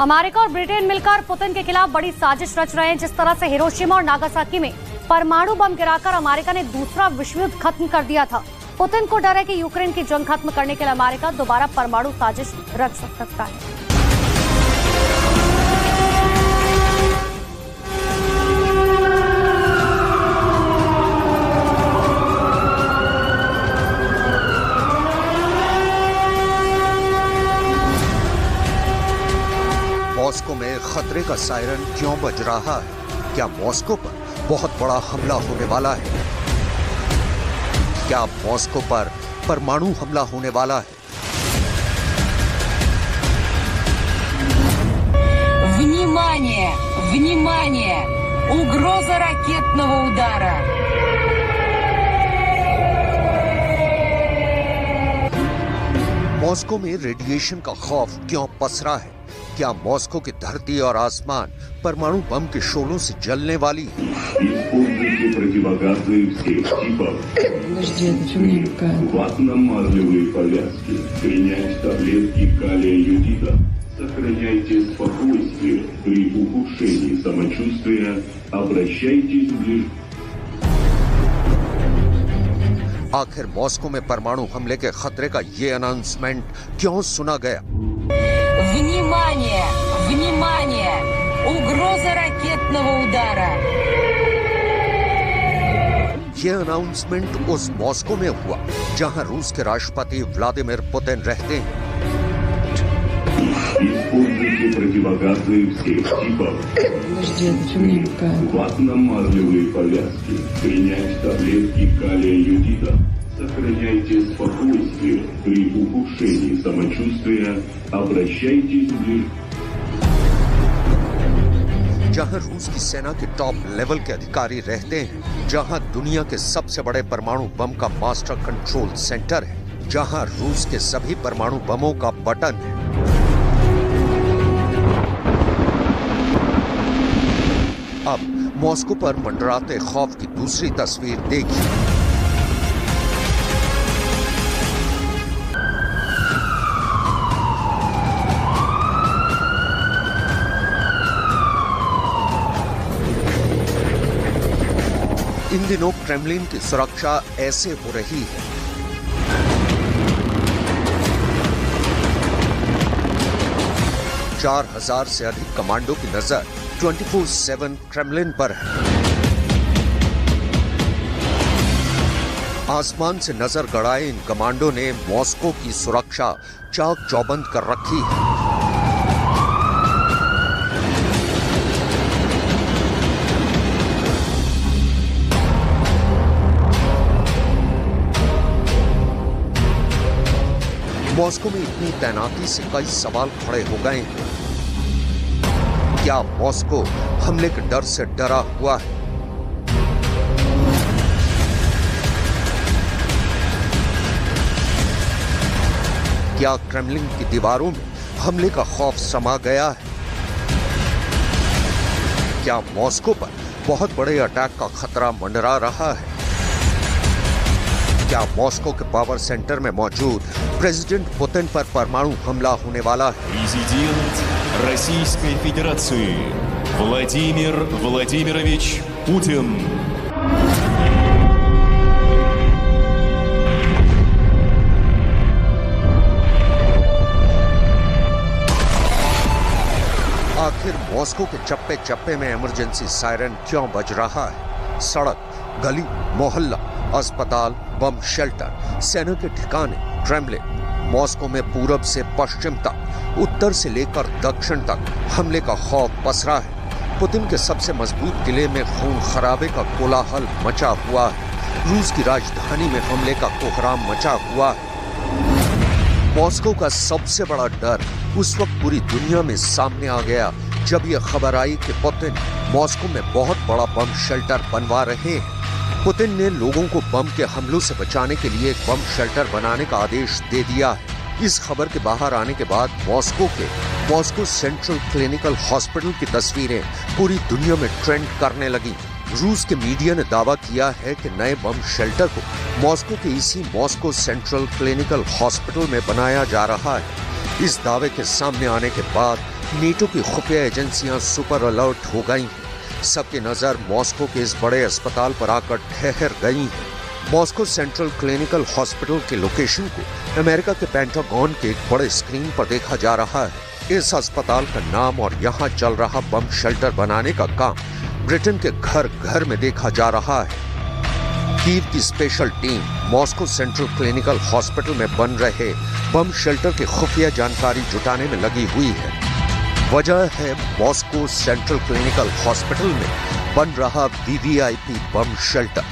America और Britain मिलकर Putin के खिलाफ बड़ी साजिश रच रहे हैं। जिस तरह से हिरोशिमा और नागासाकी में परमाणु बम गिराकर अमेरिका ने दूसरा विश्व युद्ध खत्म कर दिया था, पुतिन को डर है कि यूक्रेन की जंग खत्म करने के लिए अमेरिका दोबारा परमाणु साजिश रच सकता है। मॉस्को में खतरे का सायरन क्यों बज रहा है? क्या मॉस्को पर बहुत बड़ा हमला होने वाला है? क्या मॉस्को पर परमाणु हमला होने वाला है? Внимание! Внимание! Угроза ракетного удара! मॉस्को में रेडिएशन का खौफ क्यों पसरा है? क्या मॉस्को की धरती और आसमान परमाणु बम के शोलों से जलने वाली है? Сохраняйте спокойствие при ухудшении самочувствия, обращайтесь в ближайший. आखिर मॉस्को में परमाणु हमले के खतरे का ये अनाउंसमेंट क्यों सुना गया? Внимание! Внимание! Угроза ракетного удара! ये अनाउंसमेंट उस मॉस्को में हुआ जहां रूस के राष्ट्रपति व्लादिमीर पुतिन रहते हैं। Используйте противогазы всех типов. Ватно-марлевые повязки. Принять таблетки калия юдида. Сохраняйте спокойствие при ухудшении самочувствия. Обращайтесь в ближайший. जहां रूस की सेना के टॉप लेवल के अधिकारी रहते हैं, जहां दुनिया के सबसे बड़े परमाणु बम का मास्टर कंट्रोल सेंटर है, जहां रूस के सभी परमाणु बमों का बटन है। अब मॉस्को पर मंडराते खौफ की दूसरी तस्वीर देखिए। इन दिनों क्रेमलिन की सुरक्षा ऐसे हो रही है। चार 4000 से अधिक कमांडो की नजर 24/7 क्रेमलिन पर है। आसमान से नजर गड़ाए इन कमांडो ने मॉस्को की सुरक्षा चाक चौबंद कर रखी है। मॉस्को में इतनी तैनाती से कई सवाल खड़े हो गए हैं। क्या मॉस्को हमले के डर से डरा हुआ है? क्या क्रेमलिन की दीवारों में हमले का खौफ समा गया है? क्या मॉस्को पर बहुत बड़े अटैक का खतरा मंडरा रहा है? क्या मॉस्को के पावर सेंटर में मौजूद प्रेसिडेंट पुतिन पर परमाणु हमला होने वाला है? Президент Российской Федерации Владимир Владимирович Путин. आखिर मॉस्को के चप्पे चप्पे में इमरजेंसी सायरन क्यों बज रहा है? सड़क, गली, मोहल्ला, अस्पताल, बम शेल्टर, सेना के ठिकाने, क्रेमलिन, मॉस्को में पूरब से पश्चिम तक, उत्तर से लेकर दक्षिण तक हमले का खौफ पसरा है। पुतिन के सबसे मजबूत किले में खून खराबे का कोलाहल मचा हुआ है। रूस की राजधानी में हमले का कोहराम मचा हुआ है। मॉस्को का सबसे बड़ा डर उस वक्त पूरी दुनिया में सामने आ गया जब यह खबर आई कि पुतिन मॉस्को में बहुत बड़ा बम शेल्टर बनवा रहे हैं। पुतिन ने लोगों को बम के हमलों से बचाने के लिए एक बम शेल्टर बनाने का आदेश दे दिया है। इस खबर के बाहर आने के बाद मॉस्को सेंट्रल क्लिनिकल हॉस्पिटल की तस्वीरें पूरी दुनिया में ट्रेंड करने लगी। रूस के मीडिया ने दावा किया है कि नए बम शेल्टर को मॉस्को के इसी मॉस्को सेंट्रल क्लिनिकल हॉस्पिटल में बनाया जा रहा है। इस दावे के सामने आने के बाद नेटो की खुफिया एजेंसियां सुपर अलर्ट हो गई हैं। सबकी नजर मॉस्को के इस बड़े अस्पताल पर आकर ठहर गई है। मॉस्को सेंट्रल क्लिनिकल हॉस्पिटल के लोकेशन को अमेरिका के पेंटागन के एक बड़े स्क्रीन पर देखा जा रहा है। इस अस्पताल का नाम और यहाँ चल रहा बम शेल्टर बनाने का काम ब्रिटेन के घर घर में देखा जा रहा है। कीव की special team Moscow central clinical hospital में बन रहे बम शेल्टर की खुफिया जानकारी जुटाने में लगी हुई है। वजह है मॉस्को सेंट्रल क्लिनिकल हॉस्पिटल में बन रहा वीवीआईपी बम शेल्टर।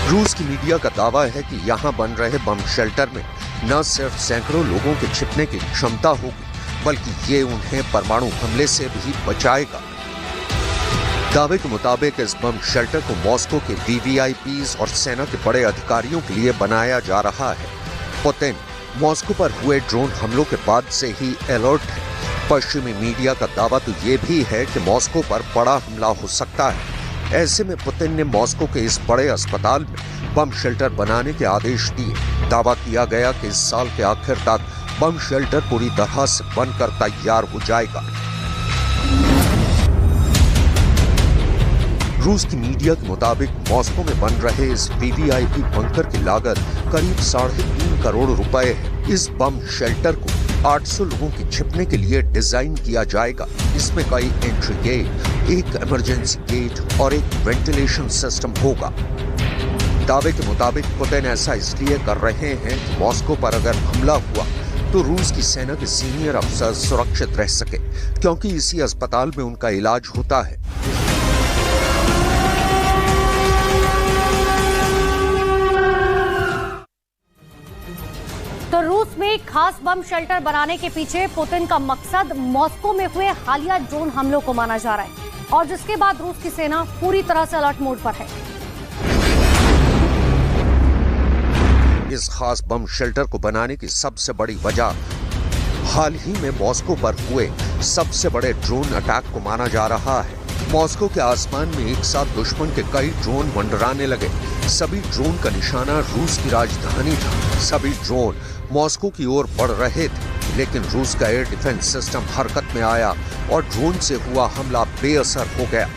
रूस की मीडिया का दावा है कि यहाँ बन रहे बम शेल्टर में न सिर्फ सैकड़ों लोगों के छिपने की क्षमता होगी, बल्कि ये उन्हें परमाणु हमले से भी बचाएगा। दावे के मुताबिक इस बम शेल्टर को मॉस्को के वीवीआईपीज और सेना के बड़े अधिकारियों के लिए बनाया जा रहा है। पुतिन मॉस्को पर हुए ड्रोन हमलों के बाद से ही अलर्ट है। पश्चिमी मीडिया का दावा तो ये भी है कि मॉस्को पर बड़ा हमला हो सकता है। ऐसे में पुतिन ने मॉस्को के इस बड़े अस्पताल में बम शेल्टर बनाने के आदेश दिए। दावा किया गया कि इस साल के आखिर तक बम शेल्टर पूरी तरह से बनकर तैयार हो जाएगा। रूस की मीडिया के मुताबिक मॉस्को में बन रहे इस वीवीआईपी बंकर की लागत करीब 3.5 करोड़ रुपए है। इस बम शेल्टर को 800 लोगों के छिपने के लिए डिजाइन किया जाएगा। इसमें कई एंट्री गेट, एक इमरजेंसी गेट और एक वेंटिलेशन सिस्टम होगा। दावे के मुताबिक पुतिन ऐसा इसलिए कर रहे हैं कि मॉस्को पर अगर हमला हुआ तो रूस की सेना के सीनियर अफसर सुरक्षित रह सके, क्योंकि इसी अस्पताल में उनका इलाज होता है। तो रूस में खास बम शेल्टर बनाने के पीछे पुतिन का मकसद मॉस्को में हुए हालिया ड्रोन हमलों को माना जा रहा है, और जिसके बाद रूस की सेना पूरी तरह से अलर्ट मोड पर है। इस खास बम शेल्टर को बनाने की सबसे बड़ी वजह हाल ही में मॉस्को पर हुए सबसे बड़े ड्रोन अटैक को माना जा रहा है। मॉस्को के आसमान में एक साथ दुश्मन के कई ड्रोन मंडराने लगे। सभी ड्रोन का निशाना रूस की राजधानी था। सभी ड्रोन मॉस्को की ओर बढ़ रहे थे, लेकिन रूस का एयर डिफेंस सिस्टम हरकत में आया और ड्रोन से हुआ हमला बेअसर हो गया।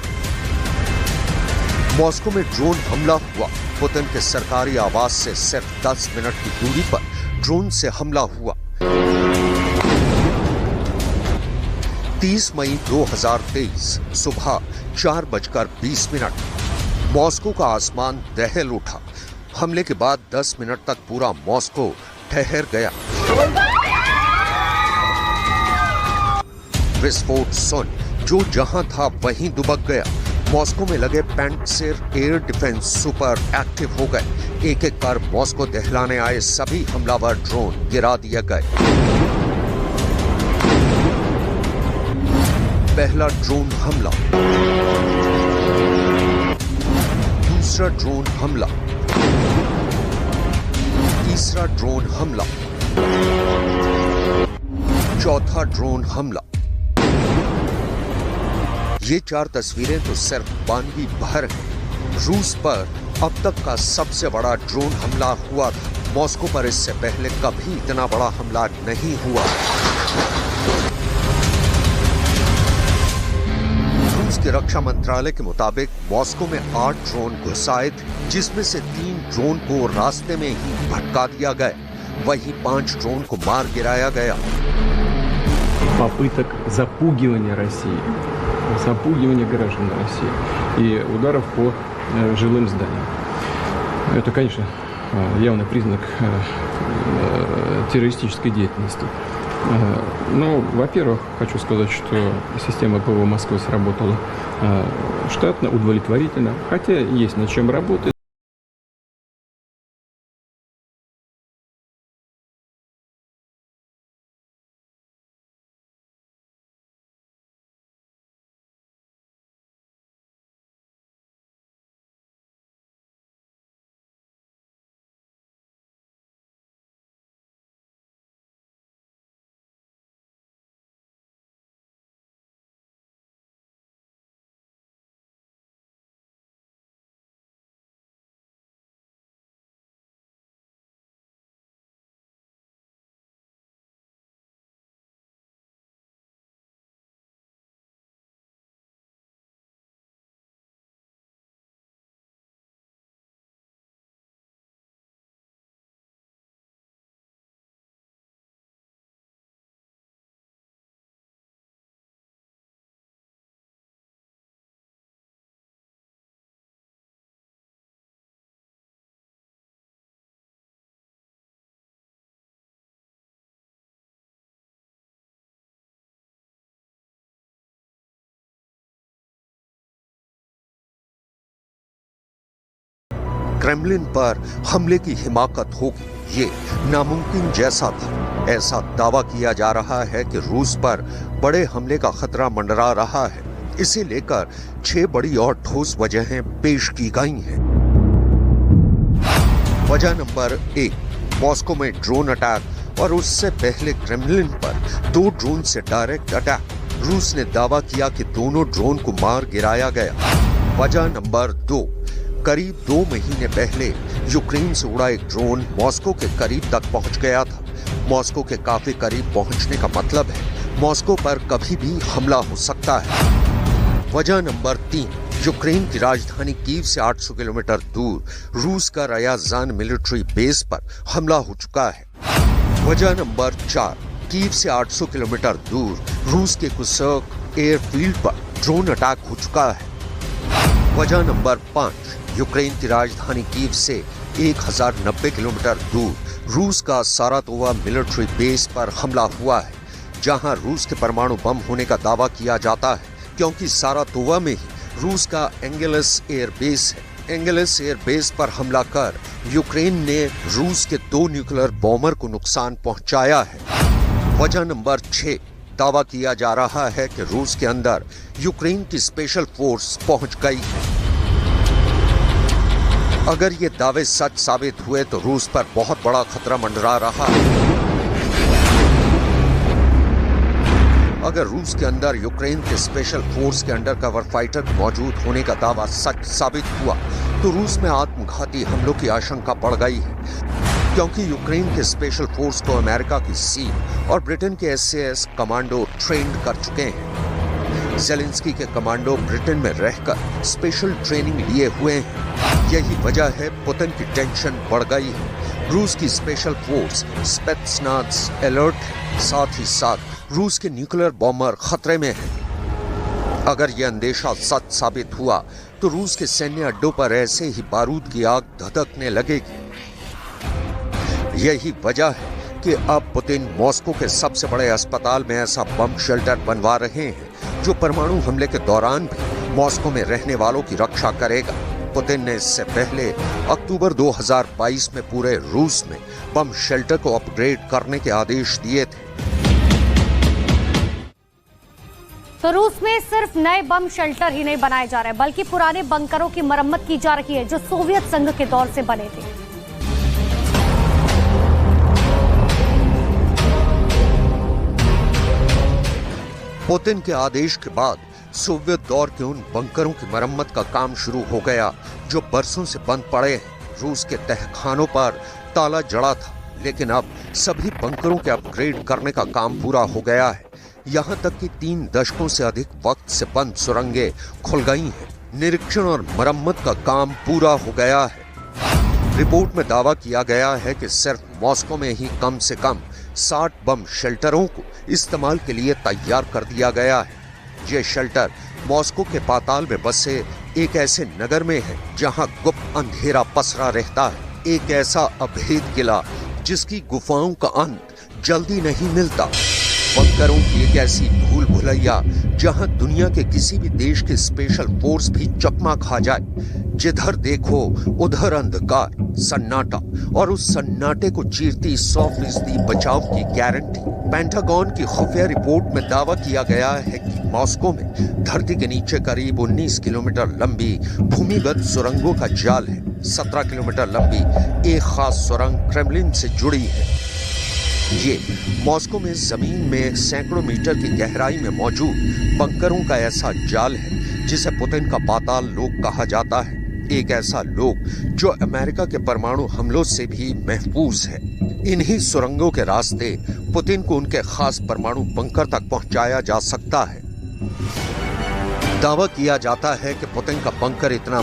मॉस्को में ड्रोन हमला हुआ। पुतिन के सरकारी आवास से सिर्फ 10 मिनट की दूरी पर ड्रोन से हमला हुआ। 30 मई 2023 सुबह 4:20 मॉस्को का आसमान दहल उठा। हमले के बाद 10 मिनट तक पूरा मॉस्को ठहर गया। विस्फोट सुन जो जहां था वहीं दुबक गया। मॉस्को में लगे पेंटसिर एयर डिफेंस सुपर एक्टिव हो गए। एक एक कर मॉस्को दहलाने आए सभी हमलावर ड्रोन गिरा दिए गए। पहला ड्रोन हमला, दूसरा ड्रोन हमला, तीसरा ड्रोन हमला, चौथा ड्रोन हमला। ये 4 तस्वीरें तो सिर्फ बानगी भर हैं। रूस पर अब तक का सबसे बड़ा ड्रोन हमला हुआ था। मॉस्को पर इससे पहले कभी इतना बड़ा हमला नहीं हुआ। रूस के रक्षा मंत्रालय के मुताबिक मॉस्को में 8 ड्रोन घुसाए थे, जिसमें से 3 ड्रोन को रास्ते में ही भटका दिया गया। वहीं 5 ड्रोन को मार गिराया गया। Попыток запугивания России, запугивания граждан России и ударов по жилым зданиям. Это, конечно, явный признак террористической деятельности. Но, во-первых, хочу сказать, что система ПВО Москвы сработала штатно, удовлетворительно, хотя есть над чем работать. क्रेमलिन पर हमले की हिमाकत होगी, ये नामुमकिन जैसा था। ऐसा दावा किया जा रहा है कि रूस पर बड़े हमले का खतरा मंडरा रहा है। इसे लेकर 6 बड़ी और ठोस वजहें पेश की गई हैं। वजह नंबर 1, मॉस्को में ड्रोन अटैक और उससे पहले क्रेमलिन पर 2 ड्रोन से डायरेक्ट अटैक। रूस ने दावा किया कि दोनों ड्रोन को मार गिराया गया। वजह नंबर 2, करीब 2 महीने पहले यूक्रेन से उड़ा एक ड्रोन मॉस्को के करीब तक पहुंच गया था। मॉस्को के काफी करीब पहुंचने का मतलब है मॉस्को पर कभी भी हमला हो सकता है। वजह नंबर 3, यूक्रेन की राजधानी कीव से 800 किलोमीटर दूर रूस का रयाजान मिलिट्री बेस पर हमला हो चुका है। वजह नंबर 4, कीव से 800 किलोमीटर दूर रूस के कुर्स्क एयरफील्ड पर ड्रोन अटैक हो चुका है। वजह नंबर 5, यूक्रेन की राजधानी कीव से 1090 किलोमीटर दूर रूस का सारातोवा मिलिट्री बेस पर हमला हुआ है, जहां रूस के परमाणु बम होने का दावा किया जाता है, क्योंकि सारातोवा में ही रूस का एंगेलस एयर बेस है। एंगेलस एयर बेस पर हमला कर यूक्रेन ने रूस के 2 न्यूक्लियर बॉम्बर को नुकसान पहुंचाया है। वजह नंबर 6, दावा किया जा रहा है कि रूस के अंदर यूक्रेन की स्पेशल फोर्स पहुंच गई है। अगर ये दावे सच साबित हुए तो रूस पर बहुत बड़ा खतरा मंडरा रहा है। अगर रूस के अंदर यूक्रेन के स्पेशल फोर्स के अंडरकवर फाइटर मौजूद होने का दावा सच साबित हुआ तो रूस में आत्मघाती हमलों की आशंका बढ़ गई है, क्योंकि यूक्रेन के स्पेशल फोर्स को अमेरिका की सी और ब्रिटेन के SAS कमांडो ट्रेंड कर चुके हैं। ज़ेलेंस्की के कमांडो ब्रिटेन में रहकर स्पेशल ट्रेनिंग लिए हुए हैं। यही वजह है पुतिन की टेंशन बढ़ गई है। रूस की स्पेशल फोर्स स्पेत्सनाज़ अलर्ट है, साथ ही साथ रूस के न्यूक्लियर बॉम्बर खतरे में है। अगर यह अंदेशा सच साबित हुआ तो रूस के सैन्य अड्डों पर ऐसे ही बारूद की आग धधकने लगेगी। यही वजह है कि अब पुतिन मॉस्को के सबसे बड़े अस्पताल में ऐसा बम शेल्टर बनवा रहे हैं जो परमाणु हमले के दौरान भी मॉस्को में रहने वालों की रक्षा करेगा। पुतिन ने इससे पहले अक्टूबर 2022 में पूरे रूस में बम शेल्टर को अपग्रेड करने के आदेश दिए थे। तो रूस में सिर्फ नए बम शेल्टर ही नहीं बनाए जा रहे, बल्कि पुराने बंकरों की मरम्मत की जा रही है जो सोवियत संघ के दौर से बने थे। पुतिन के आदेश के बाद सोवियत दौर के उन बंकरों की मरम्मत का काम शुरू हो गया जो बरसों से बंद पड़े हैं। रूस के तहखानों पर ताला जड़ा था, लेकिन अब सभी बंकरों के अपग्रेड करने का काम पूरा हो गया है। यहाँ तक कि 3 दशकों से अधिक वक्त से बंद सुरंगें खुल गई हैं। निरीक्षण और मरम्मत का काम पूरा हो गया है। रिपोर्ट में दावा किया गया है कि सिर्फ मॉस्को में ही कम से कम 60 बम शेल्टरों को इस्तेमाल के लिए तैयार कर दिया गया है। ये शेल्टर मॉस्को के पाताल में बसे एक ऐसे नगर में है जहां गुप्त अंधेरा पसरा रहता है। एक ऐसा अभेद किला जिसकी गुफाओं का अंत जल्दी नहीं मिलता। बंकरों की एक ऐसी भूल भुलैया जहां दुनिया के किसी भी देश के स्पेशल फोर्स भी चकमा खा जाए। जिधर देखो उधर अंधकार, सन्नाटा, और उस सन्नाटे को चीरती 100% बचाव की गारंटी। पेंटागन की खुफिया रिपोर्ट में दावा किया गया है कि मॉस्को में धरती के नीचे करीब 19 किलोमीटर लंबी भूमिगत सुरंगों का जाल है। 17 किलोमीटर लंबी एक खास सुरंग क्रेमलिन से जुड़ी है। ये मॉस्को में जमीन में सैकड़ों मीटर की गहराई में मौजूद बंकरों का ऐसा जाल है जिसे पुतिन का पाताल लोक कहा जाता है। एक ऐसा लोक जो अमेरिका के परमाणु हमलों से भी महफूज है। इन्हीं सुरंगों के रास्ते पुतिन को उनके खास परमाणु बंकर तक पहुंचाया जा सकता है। दावा किया जाता है कि पुतिन का बंकर इतना